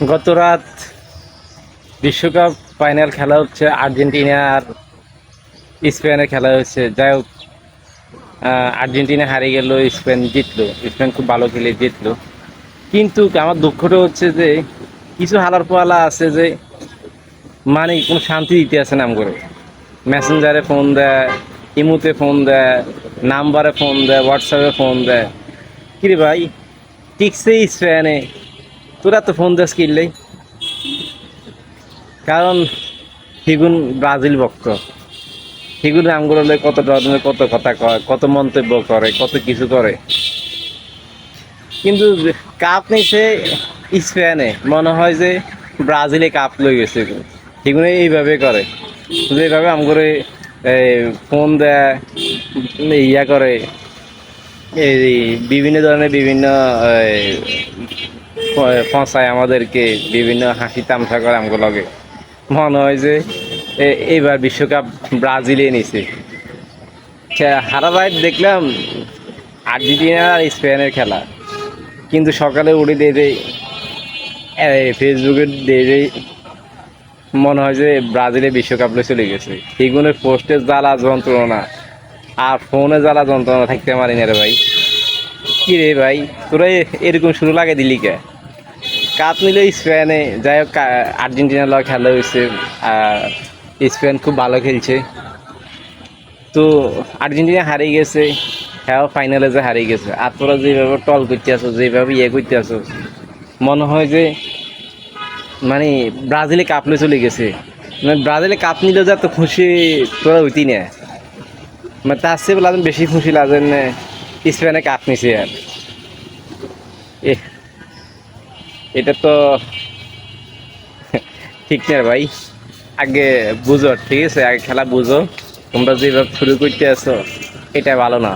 গত রাত বিশ্বকাপ ফাইনাল খেলা হচ্ছে, আর্জেন্টিনা আর স্পেনের খেলা হচ্ছে। যাই হোক, আর্জেন্টিনা হারিয়ে গেল, স্পেন জিতলো। স্পেন খুব ভালো খেলে জিতলো। কিন্তু আমার দুঃখটা হচ্ছে যে কিছু হালার পালা আছে যে মানে কোনো শান্তি দিতে আছে নাম করে। মেসেঞ্জারে ফোন দেয়, ইমুতে ফোন দেয়, নাম্বারে ফোন দেয়, হোয়াটসঅ্যাপে ফোন দেয়। কিরে ভাই, টিকছে স্পেনে, তোরা তো ফোন দেস কিনলেই? কারণ হিগুন ব্রাজিল ভক্ত। হিগুন আমগুলো কত ধরনের কত কথা কয়, কত মন্তব্য করে, কত কিছু করে। কিন্তু কাপ নিছে স্পেনে, মনে হয় যে ব্রাজিলে কাপ লই গেছে। হিগুন এইভাবে করে, যেভাবে আমগরে ফোন দেয়, ইয়া করে, এই বিভিন্ন ধরনের বিভিন্ন ফসায় আমাদেরকে, বিভিন্ন হাসি তামসা করে আমগুলো লগে। মনে হয় যে এইবার বিশ্বকাপ ব্রাজিলে নিছে। হারা রাত দেখলাম আর্জেন্টিনা আর স্পেনের খেলা, কিন্তু সকালে উঠে দিয়ে ফেসবুকে দিয়ে মনে হয় যে ব্রাজিলে বিশ্বকাপ লয়ে চলে গেছে। এগুলোর পোস্টে জ্বালা যন্ত্রণা আর ফোনে জ্বালা যন্ত্রণা থাকতে পারি না রে ভাই। কি রে ভাই, তোরা এরকম শুরু লাগে দিলি কে? কাপ নিলে স্পেনে, যাই হোক আর্জেন্টিনার লগে খেলা হয়েছে। স্পেন খুব ভালো খেলছে। তো আর্জেন্টিনা হারিয়ে গেছে, হ্যাঁ ফাইনালে যে হারিয়ে গেছে। আর তোরা যেভাবে টল করতে আসো, যেভাবে ইয়ে করতে আসো, মনে হয় যে মানে ব্রাজিলে কাপ নিয়ে চলে গেছে। মানে ব্রাজিলে কাপ নিলে যা তো খুশি তোরা হইতি না, মানে তার চেয়ে বলে বেশি খুশি লাগেন স্পেনে কাপ নিছে। আর এটা তো ঠিক না ভাই। আগে বুঝো, ঠিক আছে, আগে খেলা বুঝো। তোমরা যেভাবে শুরু করতে আসো এটা ভালো না।